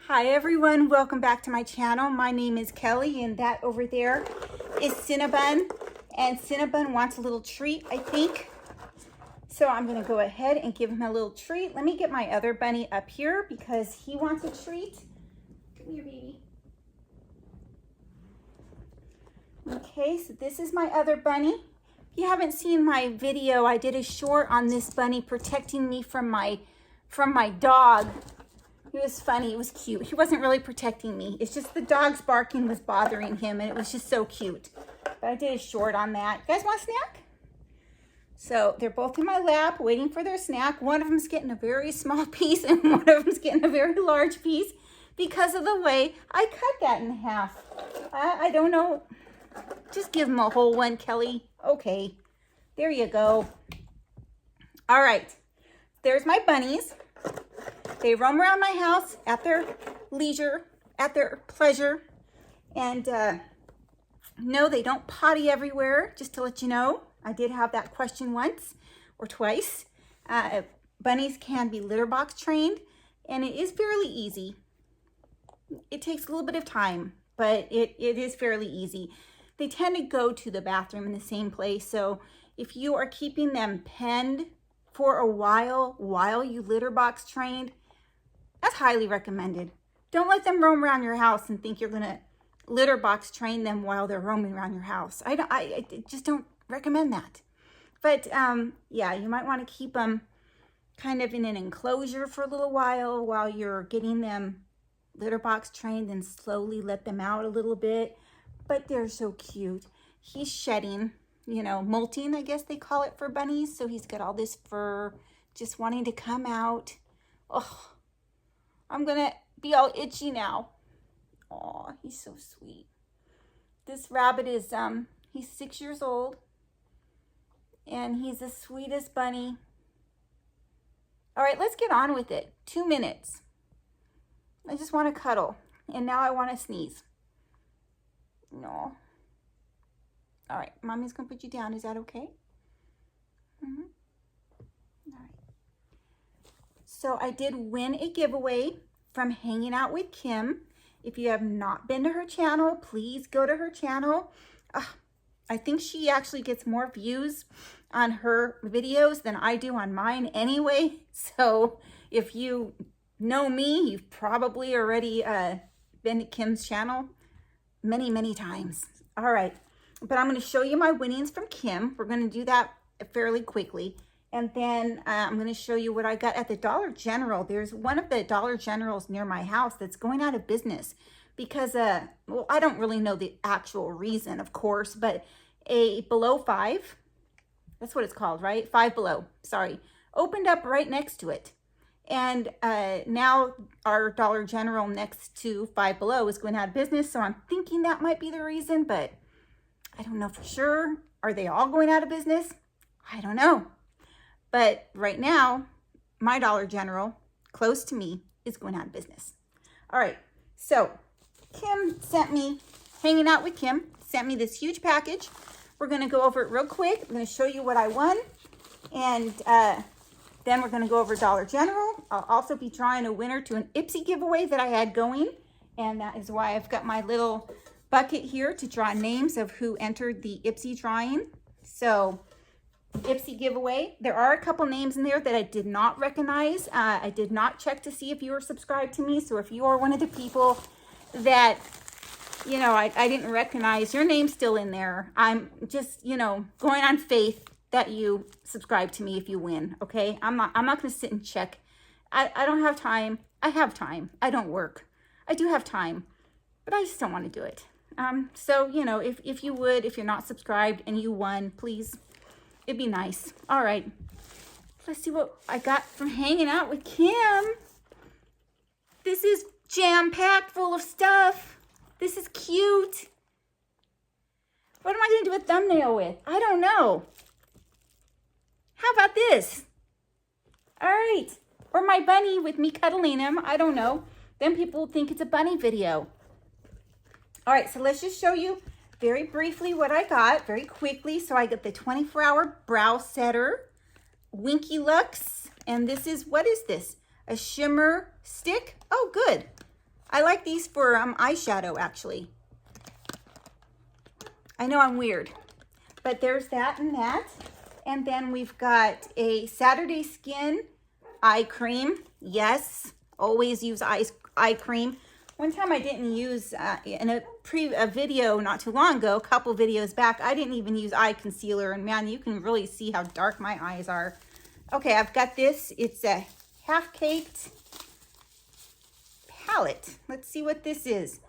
Hi everyone, welcome back to my channel. My name is Kelly and that over there is Cinnabon. And Cinnabon wants a little treat, I think. So I'm gonna go ahead and give him a little treat. Let me get my other bunny up here because he wants a treat. Come here, baby. Okay, so this is my other bunny. If you haven't seen my video, I did a short on this bunny protecting me from my dog. It was funny, it was cute. He wasn't really protecting me. It's just the dog's barking was bothering him and it was just so cute. But I did a short on that. You guys want a snack? So they're both in my lap waiting for their snack. One of them's getting a very small piece and one of them's getting a very large piece because of the way I cut that in half. I don't know. Just give them a whole one, Kelly. Okay, there you go. All right, there's my bunnies. They roam around my house at their leisure, at their pleasure. And no, they don't potty everywhere, just to let you know. I did have that question once or twice. Bunnies can be litter box trained, and it is fairly easy. It takes a little bit of time, but it is fairly easy. They tend to go to the bathroom in the same place. So if you are keeping them penned for a while you litter box trained, that's highly recommended. Don't let them roam around your house and think you're gonna litter box train them while they're roaming around your house. I just don't recommend that. But yeah, you might want to keep them kind of in an enclosure for a little while you're getting them litter box trained, and slowly let them out a little bit. But they're so cute. He's shedding, you know, molting, I guess they call it for bunnies. So he's got all this fur just wanting to come out. Oh, I'm gonna be all itchy now. Oh, he's so sweet. This rabbit is, he's 6 years old and he's the sweetest bunny. All right, let's get on with it. 2 minutes. I just want to cuddle and now I want to sneeze. No. All right, mommy's gonna put you down. Is that okay? Mm-hmm. All right. So I did win a giveaway from hanging out with Kim. If you have not been to her channel, please go to her channel. I think she actually gets more views on her videos than I do on mine anyway. So if you know me, you've probably already been to Kim's channel many times. All right, but I'm going to show you my winnings from Kim. We're going to do that fairly quickly. And then I'm going to show you what I got at the Dollar General. There's one of the Dollar Generals near my house that's going out of business because, well, I don't really know the actual reason, of course, but a below 5, that's what it's called, right? Five Below, sorry, opened up right next to it. And now our Dollar General next to Five Below is going out of business. So I'm thinking that might be the reason, but I don't know for sure. Are they all going out of business? I don't know. But right now, my Dollar General close to me is going out of business. All right, so Kim sent me, hanging out with Kim, sent me this huge package. We're gonna go over it real quick. I'm gonna show you what I won. And then we're gonna go over Dollar General. I'll also be drawing a winner to an Ipsy giveaway that I had going. And that is why I've got my little bucket here to draw names of who entered the Ipsy drawing. So Ipsy giveaway. There are a couple names in there that I did not recognize. I did not check to see if you were subscribed to me. So if you are one of the people that, you know, I didn't recognize, your name's still in there. I'm just, you know, going on faith that you subscribe to me if you win. Okay. I'm not going to sit and check. I don't have time. I have time. I don't work. I do have time, but I just don't want to do it. So, you know, if you would, if you're not subscribed and you won, please, it'd be nice. All right, let's see what I got from hanging out with Kim. This is jam-packed full of stuff. This is cute. What am I gonna do a thumbnail with? I don't know. How about this? All right, or my bunny with me cuddling him. I don't know. Then people will think it's a bunny video. All right, so let's just show you very briefly what I got, very quickly. So I got the 24-hour brow setter, Winky Lux, and this is, what is this? A shimmer stick? Oh, good. like these for eyeshadow, actually. I know I'm weird, but there's that and that. And then we've got a Saturday Skin eye cream. Yes, always use eye cream. One time I didn't use, in a video not too long ago, a couple videos back, I didn't even use eye concealer. And man, you can really see how dark my eyes are. Okay, I've got this. It's a half-caked palette. Let's see what this is.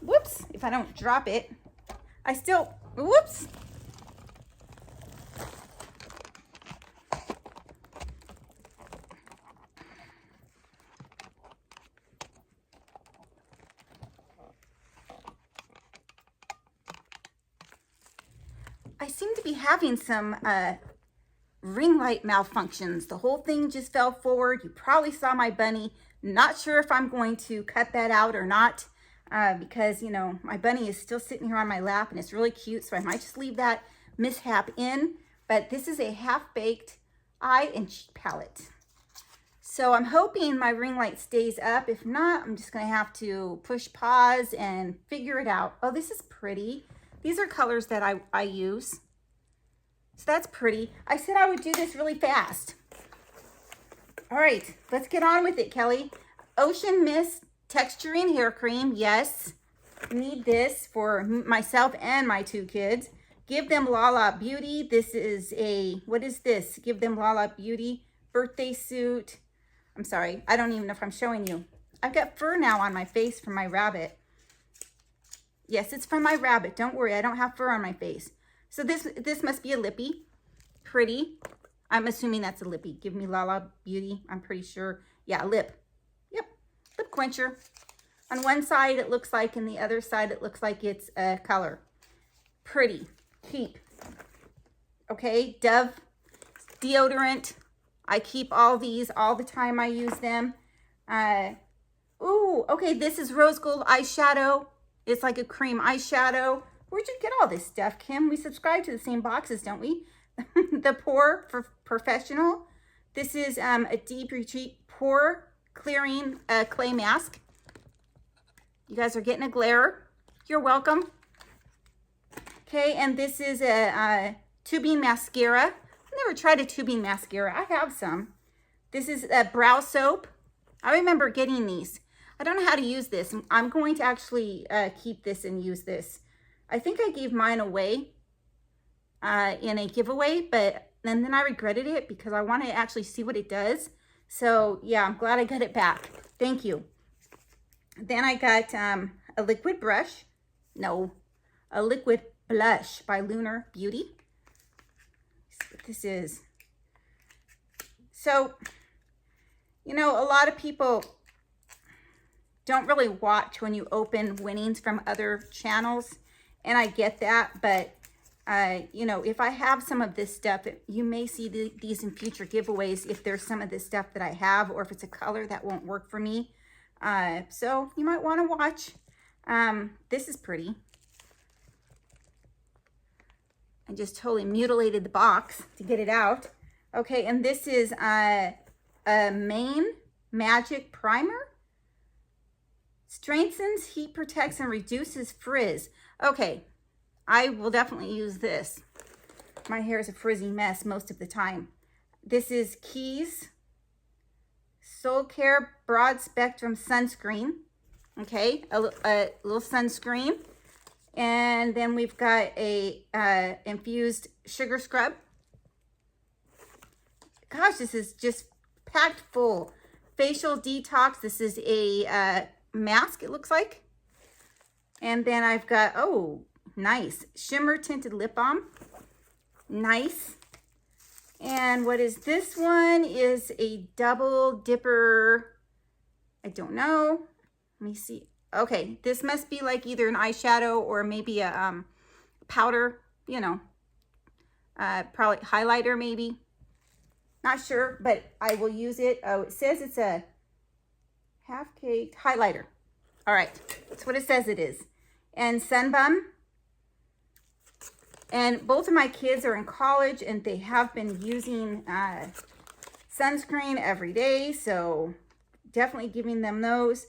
Whoops, if I don't drop it. Whoops. I seem to be having some ring light malfunctions. The whole thing just fell forward. You probably saw my bunny. Not sure if I'm going to cut that out or not because, you know, my bunny is still sitting here on my lap and it's really cute. So I might just leave that mishap in. But this is a half-baked eye and cheek palette. So I'm hoping my ring light stays up. If not, I'm just going to have to push pause and figure it out. Oh, this is pretty. These are colors that I use. So that's pretty. I said I would do this really fast. All right, let's get on with it, Kelly. Ocean Mist Texturing Hair Cream. Yes, need this for myself and my 2 kids. Give Them Lala Beauty. This is what is this? Give Them Lala Beauty birthday suit. I'm sorry, I don't even know if I'm showing you. I've got fur now on my face from my rabbit. Yes, it's from my rabbit. Don't worry, I don't have fur on my face. So this must be a lippy. Pretty. I'm assuming that's a lippy. Give Me Lala Beauty. I'm pretty sure. Yeah, lip. Yep, lip quencher. On one side it looks like, and the other side it looks like it's a color. Pretty. Keep. Okay, Dove deodorant. I keep all these all the time. I use them. Ooh, okay, this is rose gold eyeshadow. It's like a cream eyeshadow. Where'd you get all this stuff, Kim? We subscribe to the same boxes, don't we? The Pore for Professional. This is a deep retreat pore clearing clay mask. You guys are getting a glare. You're welcome. Okay, and this is a tubing mascara. I've never tried a tubing mascara. I have some. This is a brow soap. I remember getting these. I don't know how to use this. I'm going to actually keep this and use this. I think I gave mine away in a giveaway, and then I regretted it because I want to actually see what it does. So yeah, I'm glad I got it back. Thank you. Then I got a liquid brush. No, a liquid blush by Lunar Beauty. Let's see what this is. So, you know, a lot of people don't really watch when you open winnings from other channels, and I get that, but you know, if I have some of this stuff, you may see these in future giveaways if there's some of this stuff that I have, or if it's a color that won't work for me. So you might want to watch. This is pretty. I just totally mutilated the box to get it out. Okay, and this is a Main Magic Primer. Strengthens, heat protects, and reduces frizz. Okay, I will definitely use this. My hair is a frizzy mess most of the time. This is Keys Soul Care Broad Spectrum Sunscreen. Okay, a little sunscreen. And then we've got a infused sugar scrub. Gosh, this is just packed full. Facial detox. This is a mask, it looks like. And then I've got, oh, nice, shimmer tinted lip balm. Nice. And what is this one? Is a double dipper. I don't know. Let me see. Okay, this must be like either an eyeshadow or maybe a powder, you know, probably highlighter maybe. Not sure, but I will use it. Oh, it says it's a half-cake highlighter. All right, that's what it says it is. And Sun Bum. And both of my kids are in college and they have been using sunscreen every day. So definitely giving them those.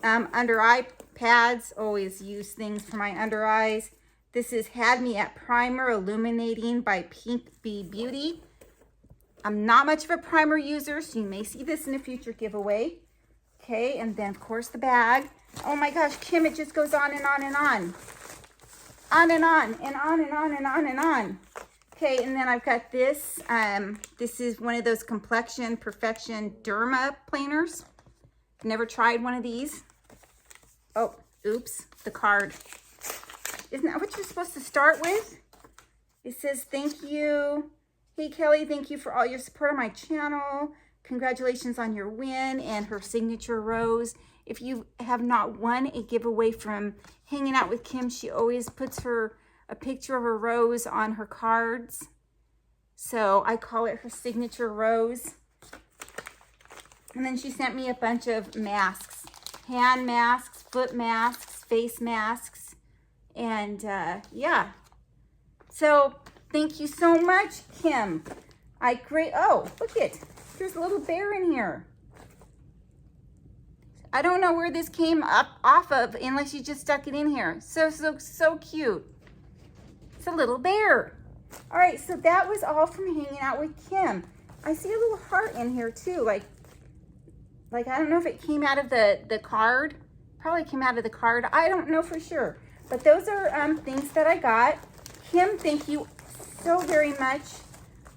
under eye pads. Always use things for my under eyes. This is Had Me at Primer Illuminating by Pink Bee Beauty. I'm not much of a primer user, so you may see this in a future giveaway. Okay, and then of course the bag. Oh my gosh, Kim, it just goes on and on and on. On and on and on and on and on and on. Okay, and then I've got this. This is one of those Complexion Perfection Derma planers. Never tried one of these. Oh, oops, the card. Isn't that what you're supposed to start with? It says, thank you. Hey, Kelly, thank you for all your support on my channel. Congratulations on your win, and her signature rose. If you have not won a giveaway from hanging out with Kim, she always puts a picture of a rose on her cards. So I call it her signature rose. And then she sent me a bunch of masks, hand masks, foot masks, face masks. And yeah, so thank you so much, Kim. Oh, look it. There's a little bear in here. I don't know where this came off of unless you just stuck it in here. So cute. It's a little bear. All right, so that was all from hanging out with Kim. I see a little heart in here too. Like I don't know if it came out of the card. Probably came out of the card. I don't know for sure. But those are things that I got. Kim, thank you so very much.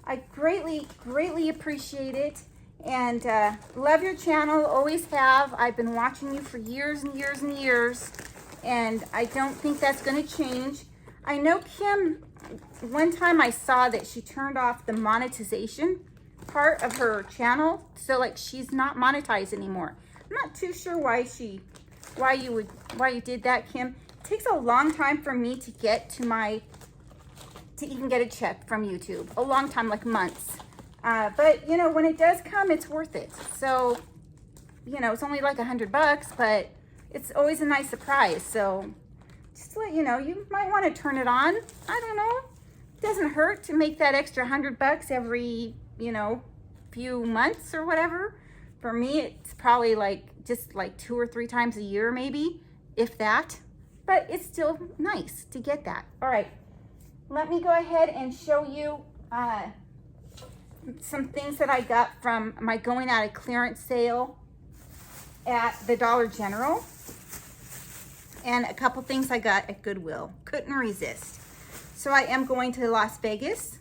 I greatly, greatly appreciate it. And love your channel, always have. I've been watching you for years and years and years. And I don't think that's going to change. I know Kim, one time I saw that she turned off the monetization part of her channel. So like she's not monetized anymore. I'm not too sure why you did that, Kim. It takes a long time for me to get to even get a check from YouTube. A long time, like months. But you know, when it does come, it's worth it. So, you know, it's only like $100, but it's always a nice surprise. So just to let you know, you might want to turn it on. I don't know. It doesn't hurt to make that extra $100 every, you know, few months or whatever. For me, it's probably just like 2 or 3 times a year, maybe, if that. But it's still nice to get that. All right, let me go ahead and show you some things that I got from my going out of clearance sale at the Dollar General. And a couple things I got at Goodwill. Couldn't resist. So I am going to Las Vegas.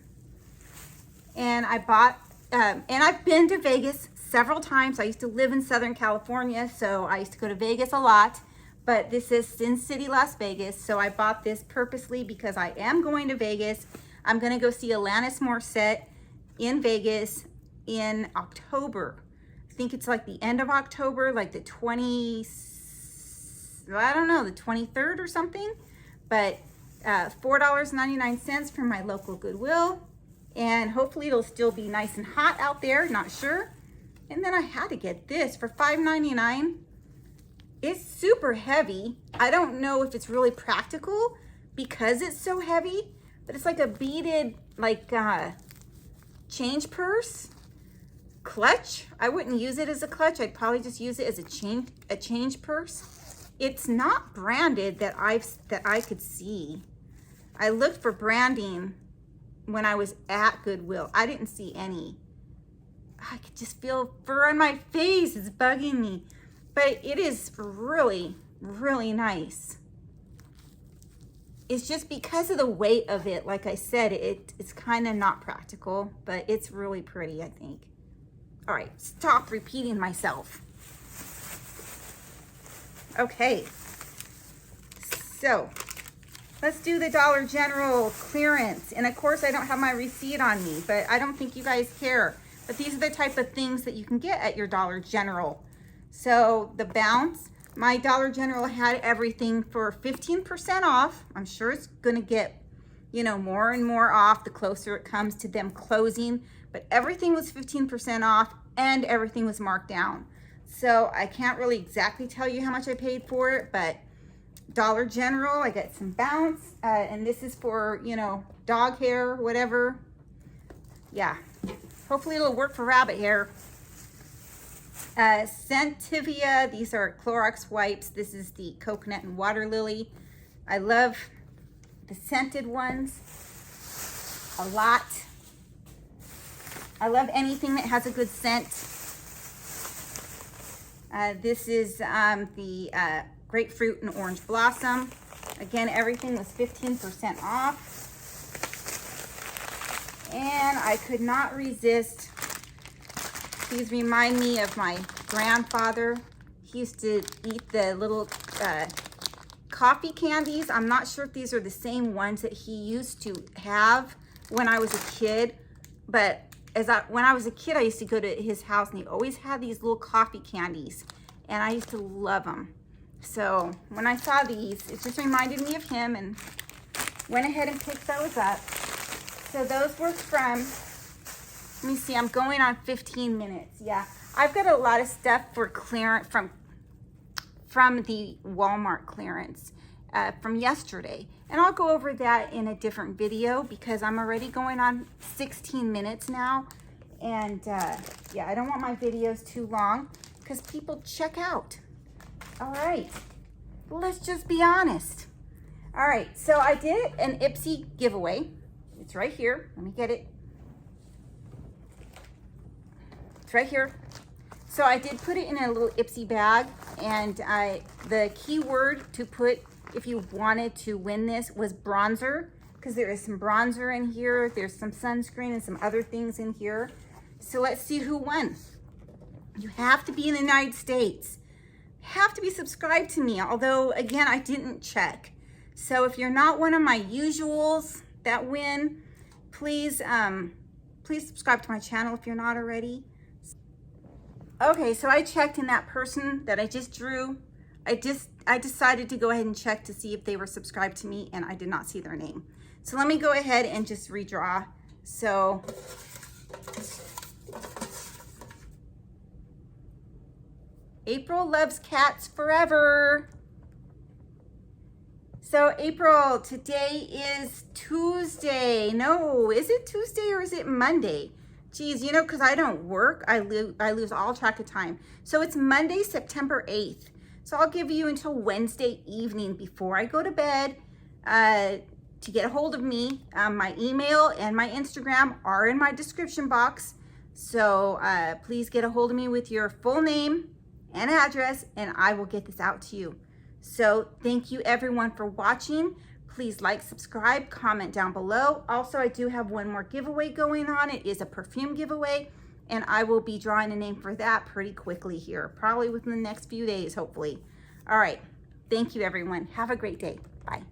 And I bought, and I've been to Vegas several times. I used to live in Southern California, so I used to go to Vegas a lot. But this is Sin City, Las Vegas. So I bought this purposely because I am going to Vegas. I'm going to go see Alanis Morissette in Vegas in October. I think it's like the end of October, like the 23rd or something. But $4.99 from my local Goodwill. And hopefully it'll still be nice and hot out there, not sure. And then I had to get this for $5.99. It's super heavy. I don't know if it's really practical because it's so heavy, but it's like a beaded, change purse, clutch. I wouldn't use it as a clutch. I'd probably just use it as a change purse. It's not branded that I could see. I looked for branding when I was at Goodwill. I didn't see any. I could just feel fur on my face. It's bugging me. But it is really, really nice. It's just because of the weight of it, like I said, it's kind of not practical, but it's really pretty, I think. All right, stop repeating myself. Okay, so let's do the Dollar General clearance. And of course, I don't have my receipt on me, but I don't think you guys care. But these are the type of things that you can get at your Dollar General. So the Bounce, my Dollar General had everything for 15% off. I'm sure it's gonna get, you know, more and more off the closer it comes to them closing, but everything was 15% off and everything was marked down. So I can't really exactly tell you how much I paid for it, but Dollar General, I got some Bounce, and this is for, you know, dog hair, whatever. Yeah, hopefully it'll work for rabbit hair. Scentivia, these are Clorox wipes. This is the coconut and water lily. I love the scented ones a lot. I love anything that has a good scent. This is the grapefruit and orange blossom. Again, everything was 15% off. And I could not resist. These remind me of my grandfather. He used to eat the little coffee candies. I'm not sure if these are the same ones that he used to have when I was a kid, but when I was a kid, I used to go to his house and he always had these little coffee candies and I used to love them. So when I saw these, it just reminded me of him and went ahead and picked those up. So those were from, let me see, I'm going on 15 minutes. Yeah, I've got a lot of stuff for clearance from the Walmart clearance from yesterday. And I'll go over that in a different video because I'm already going on 16 minutes now. And yeah, I don't want my videos too long because people check out. All right, let's just be honest. All right, so I did an Ipsy giveaway. It's right here. Let me get it. It's right here. So I did put it in a little Ipsy bag, and the keyword to put if you wanted to win this was bronzer, because there is some bronzer in here. There's some sunscreen and some other things in here. So let's see who won. You have to be in the United States. You have to be subscribed to me, although again, I didn't check. So if you're not one of my usuals that win, please subscribe to my channel if you're not already. Okay, so I checked, and that person that I just drew, I decided to go ahead and check to see if they were subscribed to me, and I did not see their name. So let me go ahead and just redraw. So April loves cats forever. So April, today is Tuesday. No, is it Tuesday or is it Monday? Geez, you know, because I don't work, I lose all track of time. So it's Monday, September 8th. So I'll give you until Wednesday evening before I go to bed to get a hold of me. My email and my Instagram are in my description box. So please get a hold of me with your full name and address, and I will get this out to you. So thank you everyone for watching. Please like, subscribe, comment down below. Also, I do have one more giveaway going on. It is a perfume giveaway, and I will be drawing a name for that pretty quickly here, probably within the next few days, hopefully. All right, thank you everyone. Have a great day. Bye.